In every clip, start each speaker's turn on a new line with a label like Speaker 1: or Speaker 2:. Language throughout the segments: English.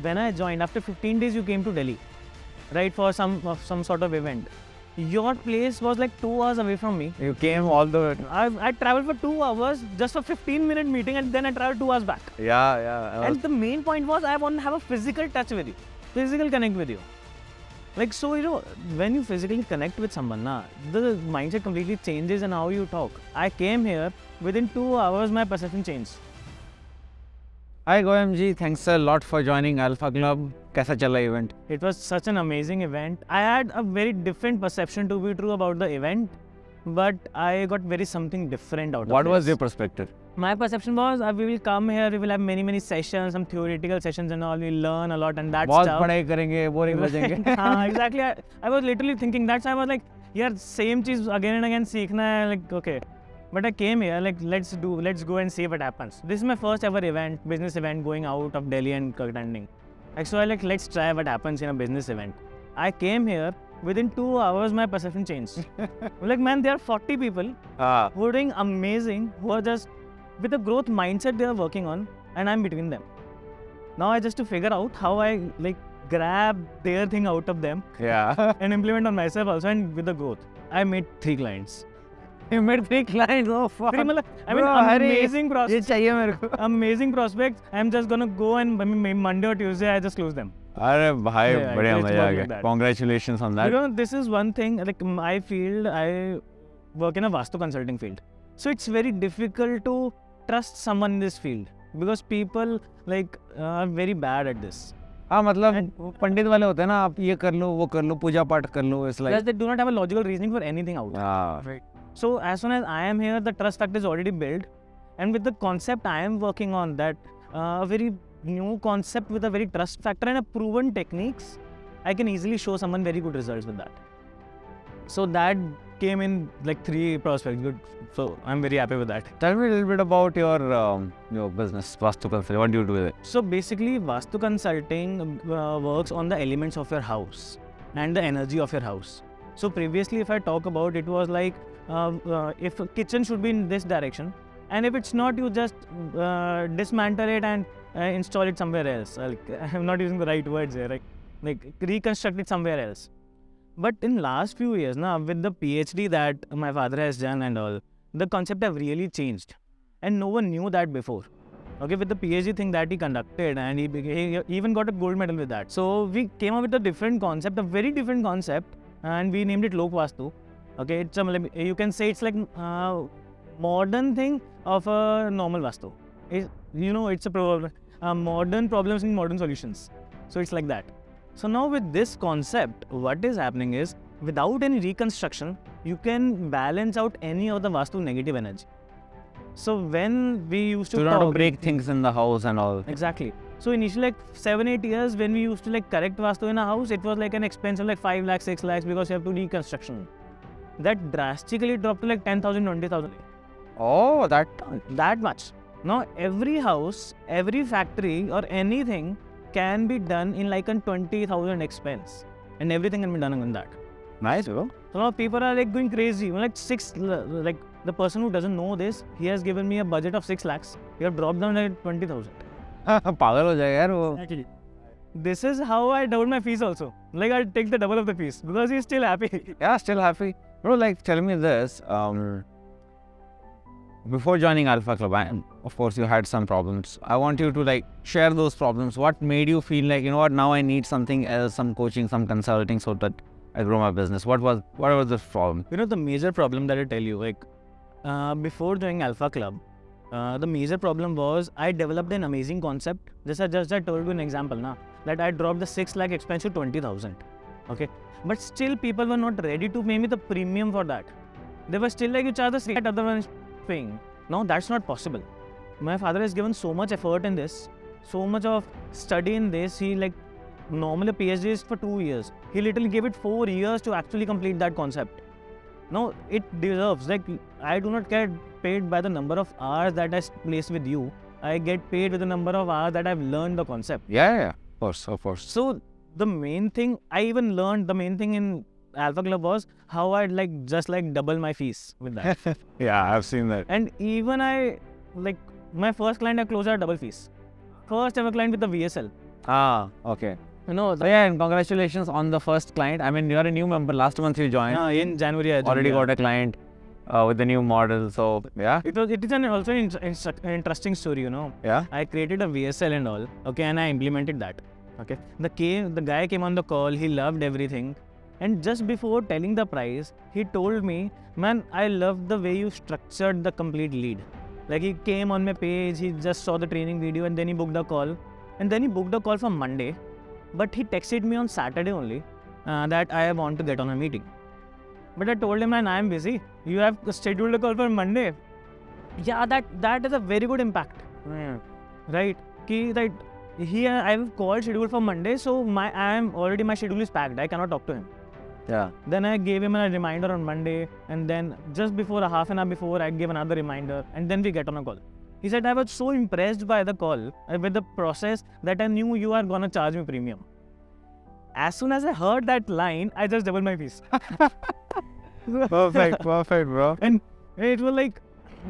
Speaker 1: when I joined, after 15 days you came to Delhi, right, for some sort of event. Your place was like 2 hours away from me.
Speaker 2: You came all the way.
Speaker 1: I traveled for 2 hours just for 15-minute meeting, and then I traveled 2 hours back.
Speaker 2: Yeah.
Speaker 1: And the main point was I want to have a physical touch with you, physical connect with you. Like, so, when you physically connect with someone, the mindset completely changes and how you talk. I came here, within 2 hours my perception changed.
Speaker 2: Hi Goyaam ji, thanks a lot for joining Alpha Club. Kaisa chala event?
Speaker 1: It was such an amazing event. I had a very different perception, to be true, about the event, but I got very something different out of it.
Speaker 2: What was your perspective?
Speaker 1: My perception was we will come here, we will have many sessions, some theoretical sessions and all, we'll learn a lot and that's
Speaker 2: बहुत पढ़ाई करेंगे, boring हो जाएंगे.
Speaker 1: Exactly. I was literally thinking that. So I was like, yeah, same cheez again and again सीखना है, like, okay. But I came here, like, let's go and see what happens. This is my first ever event, business event, going out of Delhi and attending. Like, so I let's try what happens in a business event. I came here, within 2 hours my perception changed. Like, man, there are 40 people who are doing amazing, who are just with the growth mindset they are working on, and I'm between them. Now I just to figure out how I grab their thing out of them and implement on myself also, and with the growth. I made 3 clients.
Speaker 2: You made 3 clients. Oh fuck.
Speaker 1: I mean, amazing prospects.
Speaker 2: ये चाहिए मेरे को.
Speaker 1: Amazing prospects. I'm just gonna go and maybe Monday or Tuesday I just close them.
Speaker 2: अरे भाई बढ़िया मजा आ गया.
Speaker 1: that.
Speaker 2: Congratulations on that.
Speaker 1: This is one thing. Like, my field, I work in a Vastu Consulting field. So it's very difficult to trust someone in this field because people are very bad at this.
Speaker 2: हाँ मतलब पंडित वाले होते हैं ना, आप ये कर लो वो कर लो पूजा पाठ कर लो. It's like
Speaker 1: plus they do not have a logical reasoning for anything out.
Speaker 2: Right.
Speaker 1: So as soon as I am here, the trust factor is already built, and with the concept I am working on, that a very new concept with a very trust factor and a proven techniques, I can easily show someone very good results with that. So that came in like 3 prospects. Good. So I'm very happy with that.
Speaker 2: Tell me a little bit about your business, Vastu Consulting. What do you do with it?
Speaker 1: So basically, Vastu Consulting works on the elements of your house and the energy of your house. So previously, if I talk about, it was like if a kitchen should be in this direction, and if it's not, you just dismantle it and install it somewhere else. I'm not using the right words here, like reconstruct it somewhere else. But in last few years, with the PhD that my father has done and all, the concept have really changed, and no one knew that before. Okay, with the PhD thing that he conducted, and he even got a gold medal with that. So we came up with a different concept, a very different concept, and we named it LokVastu. Okay, it's you can say it's like modern thing of a normal Vastu. It's a problem. Modern problems in modern solutions. So it's like that. So now with this concept, what is happening is, without any reconstruction, you can balance out any of the Vastu negative energy. So when we used to
Speaker 2: so not to break things in the house and all.
Speaker 1: Exactly. So initially, 7-8 years, when we used to correct Vastu in a house, it was like an expense of 5 lakhs, 6 lakhs, because you have to reconstruction. That drastically dropped to 10,000, 20,000.
Speaker 2: Oh,
Speaker 1: that much. Now every house, every factory or anything can be done in a 20,000 expense, and everything can be done on that.
Speaker 2: Nice, bro.
Speaker 1: So now people are going crazy. The person who doesn't know this, he has given me a budget of 6 lakhs. You have dropped down to 20,000.
Speaker 2: पागल हो जाएगा यार वो.
Speaker 1: Actually, this is how I doubled my fees also. I'll take the double of the fees because he's still happy.
Speaker 2: Yeah, still happy. Bro, tell me this. Before joining Alpha Club, and of course you had some problems. I want you to share those problems. What made you feel like, you know what, now I need something else, some coaching, some consulting, so that I grow my business? What was the problem?
Speaker 1: The major problem that I tell you, before joining Alpha Club, the major problem was I developed an amazing concept. I told you an example, that I dropped the 6 lakh expense to 20,000. Okay, but still people were not ready to pay me the premium for that. They were still you charge the same other one is paying. No, that's not possible. My father has given so much effort in this, so much of study in this. He normally a PhD is for 2 years. He literally gave it 4 years to actually complete that concept. Now it deserves, I do not get paid by the number of hours that I place with you. I get paid with the number of hours that I've learned the concept.
Speaker 2: Yeah, of course.
Speaker 1: So the main thing I even learned, the main thing in Alpha Club was how I'd just double my fees with that.
Speaker 2: Yeah, I've seen that.
Speaker 1: And even my first client I closed at double fees. First ever client with the VSL.
Speaker 2: Okay.
Speaker 1: You know,
Speaker 2: So yeah, and congratulations on the first client. I mean, you're a new member. Last month you joined.
Speaker 1: in January I joined,
Speaker 2: Already
Speaker 1: yeah.
Speaker 2: got a client with the new model. So yeah.
Speaker 1: It is also an interesting story, you know.
Speaker 2: Yeah.
Speaker 1: I created a VSL and all, okay, and I implemented that. Okay. The guy came on the call, he loved everything. And just before telling the price, he told me, man, I love the way you structured the complete lead. Like he came on my page, he just saw the training video and then he booked the call. And then he booked the call for Monday. But he texted me on Saturday only that I want to get on a meeting. But I told him, man, I am busy. You have scheduled a call for Monday. Yeah, that is a very good impact. Right? I have called scheduled for Monday, so my schedule is packed. I cannot talk to him.
Speaker 2: Yeah.
Speaker 1: Then I gave him a reminder on Monday, and then just before a half an hour before, I gave another reminder, and then we get on a call. He said, I was so impressed by the call, with the process, that I knew you are gonna charge me premium. As soon as I heard that line, I just doubled my fees.
Speaker 2: Perfect, bro.
Speaker 1: And it was like,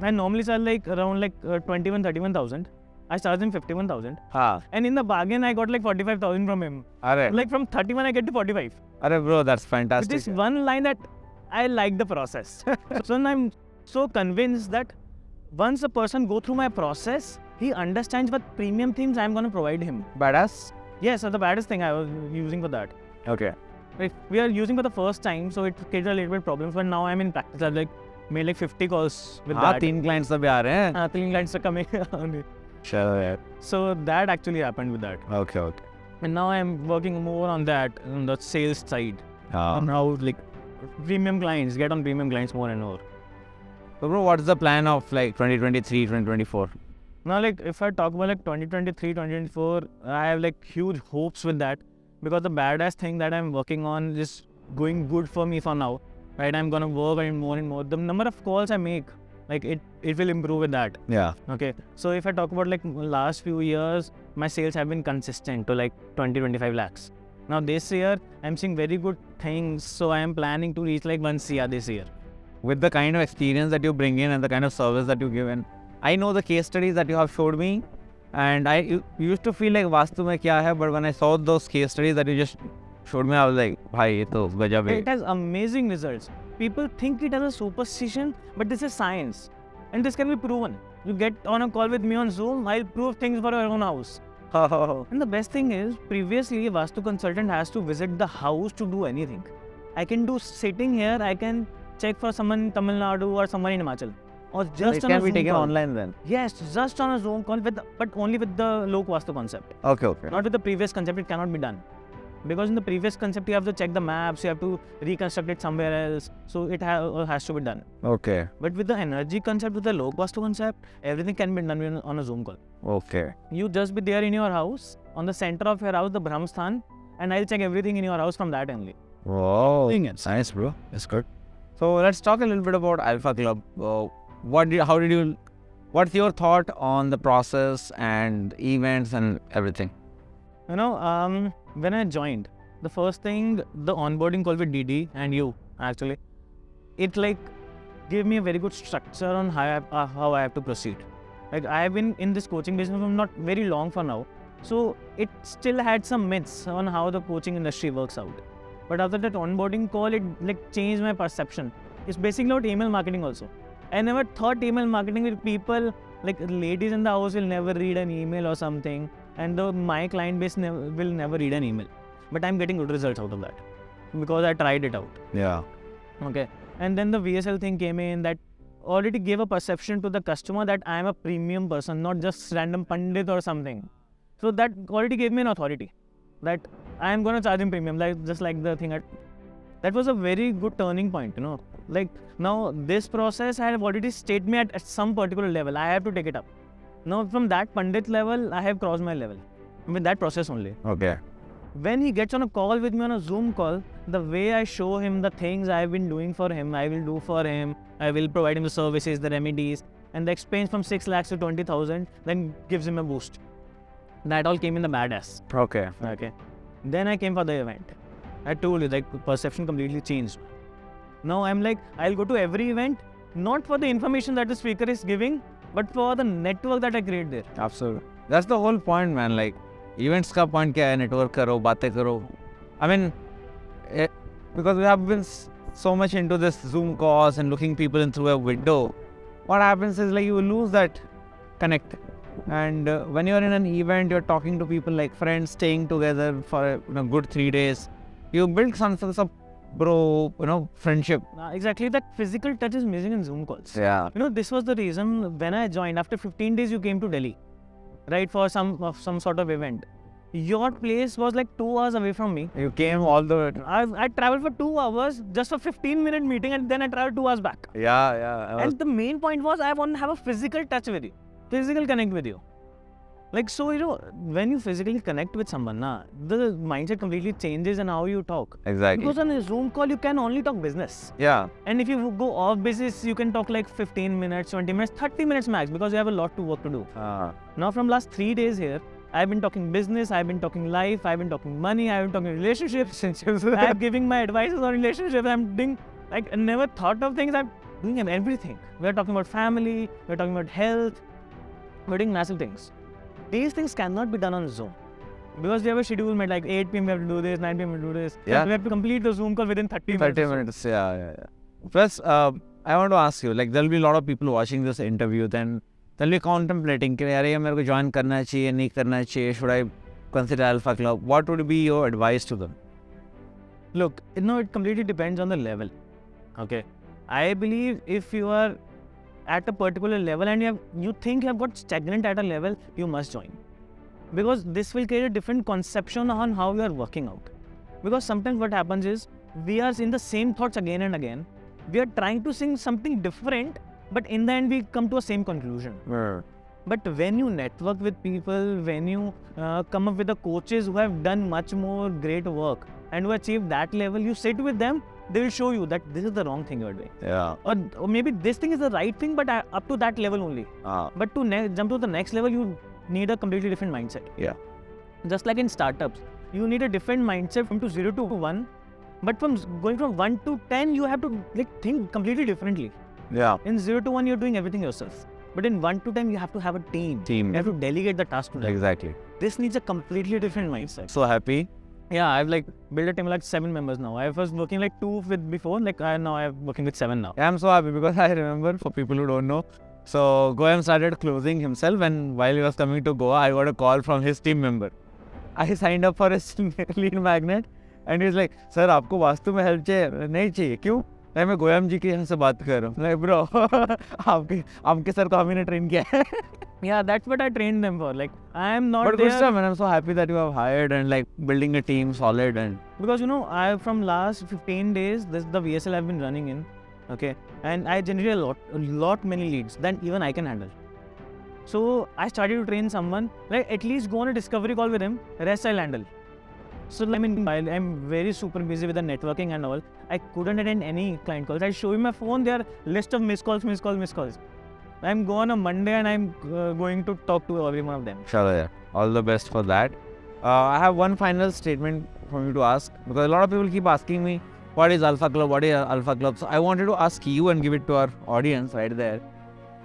Speaker 1: I normally charge like around 31,000. I charged him 51,000. And in the bargain, I got like 45,000 from him.
Speaker 2: Arre.
Speaker 1: Like from 31, I get to 45.
Speaker 2: Arre bro, that's fantastic.
Speaker 1: With this one line that I like the process. So I'm so convinced that once a person go through my process, he understands what premium things I'm going to provide him.
Speaker 2: Badass?
Speaker 1: Yes, so the baddest thing I was using for that.
Speaker 2: Okay.
Speaker 1: Right. We are using for the first time, so it created a little bit problems. But now I'm in practice. I've made like 50 calls with that.
Speaker 2: 3 clients abhi aa rahe hain.
Speaker 1: 3 clients are coming.
Speaker 2: Sure, yeah.
Speaker 1: So that actually happened with that.
Speaker 2: Okay.
Speaker 1: And now I'm working more on that, on the sales side. On how premium clients, get on premium clients more and more.
Speaker 2: So bro, what's the plan of 2023, 2024?
Speaker 1: Now if I talk about 2023, 2024, I have huge hopes with that, because the badass thing that I'm working on is going good for me for now. Right? I'm gonna work and more. The number of calls I make, it will improve with that.
Speaker 2: Yeah.
Speaker 1: Okay. So if I talk about last few years, my sales have been consistent to 20-25 lakhs. Now this year, I'm seeing very good things. So I am planning to reach 1 CR this year.
Speaker 2: With the kind of experience that you bring in and the kind of service that you give in, I know the case studies that you have showed me, and I used to feel like Vastu mein kya hai, but when I saw those case studies that you just showed me, I was like, bhai, ye to gajab hai.
Speaker 1: It has amazing results. People think it as a superstition, but this is science. And this can be proven. You get on a call with me on Zoom, I'll prove things for your own house. And the best thing is, previously, a Vastu consultant has to visit the house to do anything. I can do sitting here, I can check for someone in Tamil Nadu or someone in Himachal. Or just
Speaker 2: it
Speaker 1: on a
Speaker 2: can be
Speaker 1: Zoom
Speaker 2: taken
Speaker 1: call.
Speaker 2: online then?
Speaker 1: Yes, just on a Zoom call, but only with the LokVastu concept.
Speaker 2: Okay.
Speaker 1: Not with the previous concept, it cannot be done. Because in the previous concept, you have to check the maps, you have to reconstruct it somewhere else. So it has to be done.
Speaker 2: Okay.
Speaker 1: But with the energy concept, with the LokVastu concept, everything can be done on a Zoom call.
Speaker 2: Okay.
Speaker 1: You just be there in your house, on the center of your house, the Brahmasthan, and I'll check everything in your house from that only.
Speaker 2: Wow. Nice, bro. That's good. So let's talk a little bit about Alpha Club. What's your thought on the process and events and everything?
Speaker 1: When I joined, the first thing, the onboarding call with DD and you, actually, it gave me a very good structure on how I have to proceed. I have been in this coaching business for not very long for now. So it still had some myths on how the coaching industry works out. But after that onboarding call, it changed my perception. It's basically about email marketing also. I never thought email marketing with people, ladies in the house will never read an email or something. And my client base will never read an email. But I'm getting good results out of that. Because I tried it out.
Speaker 2: Yeah.
Speaker 1: Okay. And then the VSL thing came in that already gave a perception to the customer that I am a premium person, not just random pandit or something. So that already gave me an authority that I am going to charge him premium, just like the thing. That was a very good turning point, now this process I have already stayed me at some particular level. I have to take it up. Now from that pandit level, I have crossed my level with that process only.
Speaker 2: Okay.
Speaker 1: When he gets on a call with me on a Zoom call, the way I show him the things I have been doing for him, I will do for him. I will provide him the services, the remedies, and the expense from 6 lakhs to 20,000, then gives him a boost. That all came in the badass.
Speaker 2: Okay.
Speaker 1: Then I came for the event. I told you, perception completely changed. Now I'm I'll go to every event, not for the information that the speaker is giving, but for the network that I create there.
Speaker 2: Absolutely. That's the whole point, man. Events का point क्या है? Network करो, बातें करो. I mean, because we have been so much into this Zoom calls and looking people in through a window, what happens is like you lose that connect. And when you're in an event, you're talking to people like friends, staying together for a good 3 days. You build some sense of friendship.
Speaker 1: Exactly, that physical touch is missing in Zoom calls.
Speaker 2: Yeah.
Speaker 1: This was the reason when I joined. After 15 days, you came to Delhi, right, for some sort of event. Your place was like 2 hours away from me.
Speaker 2: You came all the way.
Speaker 1: I traveled for 2 hours just for 15-minute meeting, and then I traveled 2 hours back.
Speaker 2: Yeah.
Speaker 1: And the main point was I want to have a physical touch with you, physical connect with you. Like, so, when you physically connect with someone, the mindset completely changes and how you talk.
Speaker 2: Exactly.
Speaker 1: Because on a Zoom call, you can only talk business.
Speaker 2: Yeah.
Speaker 1: And if you go off business, you can talk like 15 minutes, 20 minutes, 30 minutes max, because you have a lot to work to do. Now, from last 3 days here, I've been talking business, I've been talking life, I've been talking money, I've been talking relationships. I'm giving my advices on relationships. I'm doing, like, I never thought of things. I'm doing everything. We're talking about family, we're talking about health, we're doing massive things. These things cannot be done on Zoom. Because we have a schedule made, like 8 p.m. we have to do this, 9 p.m. we have to do this.
Speaker 2: Yeah.
Speaker 1: We have to complete the Zoom call within 30 minutes.
Speaker 2: 30 minutes, yeah. Plus, I want to ask you, like, there'll be a lot of people watching this interview, then they'll be contemplating, कि यार ये मेरे को join करना चाहिए, नहीं करना चाहिए, should I consider Alpha Club? What would be your advice to them?
Speaker 1: Look, it completely depends on the level. Okay. I believe if you are at a particular level and you think you have got stagnant at a level, you must join. Because this will create a different conception on how you are working out. Because sometimes what happens is, we are in the same thoughts again and again. We are trying to sing something different, but in the end we come to a same conclusion. But when you network with people, when you come up with the coaches who have done much more great work and who achieve that level, you sit with them, they will show you that this is the wrong thing you are doing.
Speaker 2: Yeah.
Speaker 1: Or maybe this thing is the right thing, but up to that level only. But to jump to the next level, you need a completely different mindset.
Speaker 2: Yeah.
Speaker 1: Just like in startups, you need a different mindset from 0 to 1. But from going from 1 to 10, you have to think completely differently.
Speaker 2: Yeah.
Speaker 1: In 0 to 1, you're doing everything yourself. But in 1 to 10, you have to have a team. You have to delegate the task to them.
Speaker 2: Exactly.
Speaker 1: This needs a completely different mindset.
Speaker 2: So happy.
Speaker 1: Yeah, I've built a team of 7 members now. I was working 2 with before, now I'm working with 7 now.
Speaker 2: Yeah, I'm so happy because I remember, for people who don't know, so Goyaam started closing himself, and while he was coming to Goa, I got a call from his team member. I signed up for his lead magnet, and he's like, "Sir, आपको वास्तु में help चाहिए? नहीं चाहिए, क्यों? मैं गोयाम जी के यहाँ से बात कर रहा हूँ." Like, bro, आपके सर को हमने ने train किया है.
Speaker 1: Yeah, that's what I trained them for. I'm not
Speaker 2: But
Speaker 1: there.
Speaker 2: good stuff, man. I'm so happy that you have hired and building a team solid and.
Speaker 1: Because I from last 15 days, this is the VSL I've been running in, okay, and I generate a lot many leads than even I can handle. So I started to train someone, at least go on a discovery call with him. Rest I'll handle. So while I'm very super busy with the networking and all, I couldn't attend any client calls. I show you my phone, there are list of missed calls. I'm going on a Monday and I'm going to talk to every one of them.
Speaker 2: Sure, yeah. All the best for that. I have one final statement for you to ask, because a lot of people keep asking me, what is Alpha Club? What is Alpha Club? So I wanted to ask you and give it to our audience right there.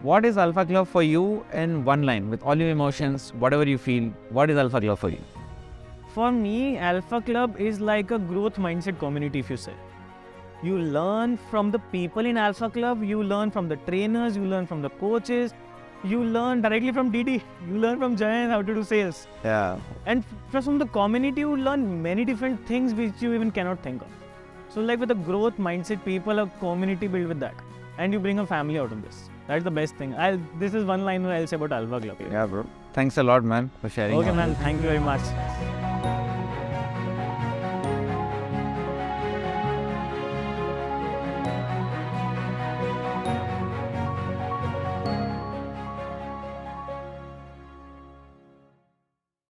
Speaker 2: What is Alpha Club for you in one line, with all your emotions, whatever you feel? What is Alpha Club for you?
Speaker 1: For me, Alpha Club is like a growth mindset community, if you say. You learn from the people in Alpha Club, you learn from the trainers, you learn from the coaches, you learn directly from DD, you learn from Jain how to do sales.
Speaker 2: Yeah.
Speaker 1: And from the community, you learn many different things which you even cannot think of. So with the growth mindset, people, a community built with that. And you bring a family out of this. That's the best thing. This is one line I'll say about Alpha Club.
Speaker 2: Yeah, bro. Thanks a lot, man, for sharing.
Speaker 1: Okay, man. Thank you very much.